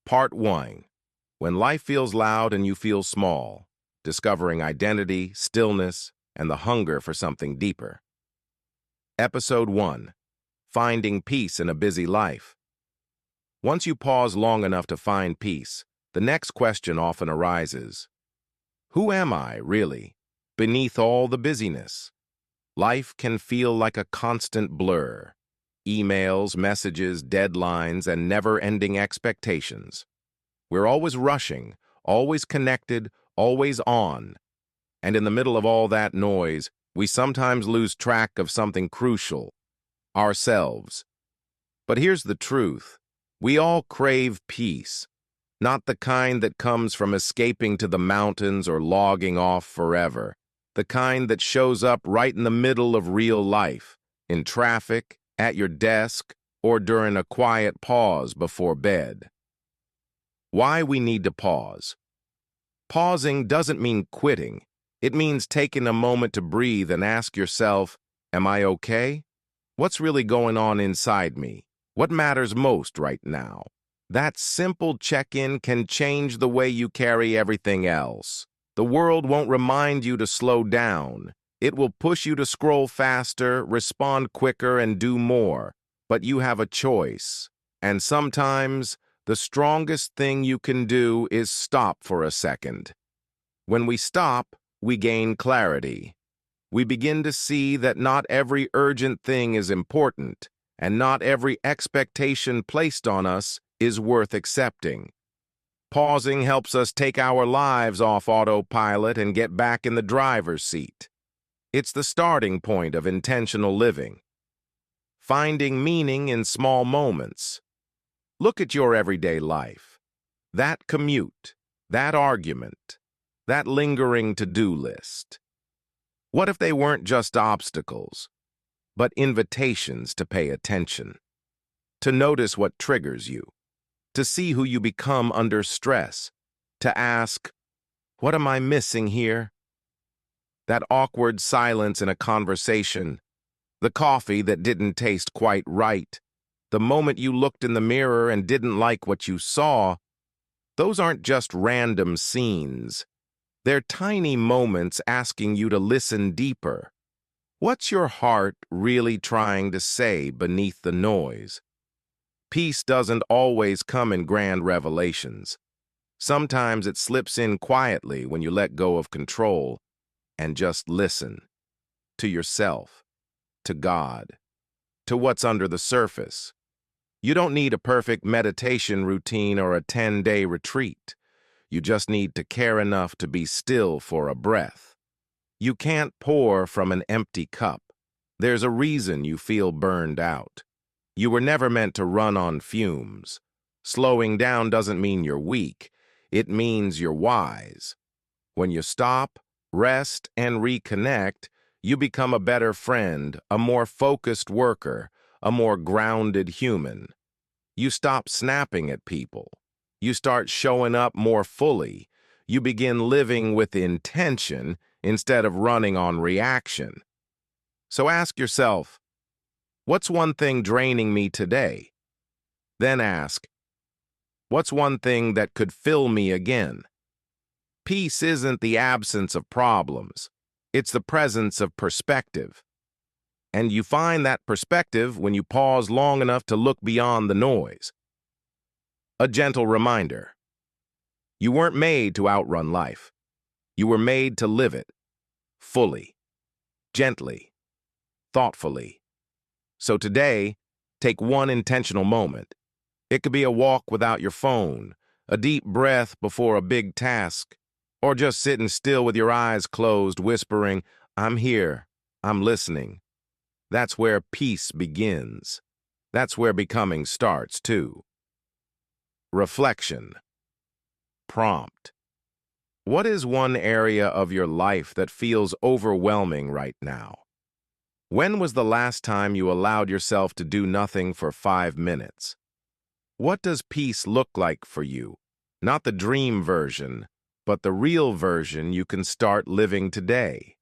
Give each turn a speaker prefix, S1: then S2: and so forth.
S1: Part 1. When life feels loud and you feel small, discovering identity, stillness, and the hunger for something deeper. Episode 1. Finding peace in a busy life. Once you pause long enough to find peace, the next question often arises. Who am I, really, beneath all the busyness? Life can feel like a constant blur. Emails, messages, deadlines, and never-ending expectations. We're always rushing, always connected, always on. And in the middle of all that noise, we sometimes lose track of something crucial, ourselves. But here's the truth. We all crave peace, not the kind that comes from escaping to the mountains or logging off forever, the kind that shows up right in the middle of real life, in traffic, at your desk, or during a quiet pause before bed. Why we need to pause. Pausing doesn't mean quitting. It means taking a moment to breathe and ask yourself, am I okay? What's really going on inside me? What matters most right now? That simple check-in can change the way you carry everything else. The world won't remind you to slow down. It will push you to scroll faster, respond quicker, and do more. But you have a choice. And sometimes, the strongest thing you can do is stop for a second. When we stop, we gain clarity. We begin to see that not every urgent thing is important, and not every expectation placed on us is worth accepting. Pausing helps us take our lives off autopilot and get back in the driver's seat. It's the starting point of intentional living. Finding meaning in small moments. Look at your everyday life. That commute, that argument, that lingering to-do list. What if they weren't just obstacles, but invitations to pay attention? To notice what triggers you, to see who you become under stress, to ask, what am I missing here? That awkward silence in a conversation, the coffee that didn't taste quite right, the moment you looked in the mirror and didn't like what you saw, those aren't just random scenes. They're tiny moments asking you to listen deeper. What's your heart really trying to say beneath the noise? Peace doesn't always come in grand revelations. Sometimes it slips in quietly when you let go of control and just listen. To yourself, to God, to what's under the surface. You don't need a perfect meditation routine or a 10-day retreat. You just need to care enough to be still for a breath. You can't pour from an empty cup. There's a reason you feel burned out. You were never meant to run on fumes. Slowing down doesn't mean you're weak. It means you're wise. When you stop, rest, and reconnect, you become a better friend, a more focused worker, a more grounded human. You stop snapping at people. You start showing up more fully. You begin living with intention instead of running on reaction. So ask yourself, what's one thing draining me today? Then ask, what's one thing that could fill me again? Peace isn't the absence of problems. It's the presence of perspective. And you find that perspective when you pause long enough to look beyond the noise. A gentle reminder. You weren't made to outrun life. You were made to live it. Fully. Gently. Thoughtfully. So today, take one intentional moment. It could be a walk without your phone, a deep breath before a big task, or just sitting still with your eyes closed, whispering, I'm here, I'm listening. That's where peace begins. That's where becoming starts, too. Reflection. Prompt. What is one area of your life that feels overwhelming right now? When was the last time you allowed yourself to do nothing for 5 minutes? What does peace look like for you? Not the dream version, but the real version you can start living today.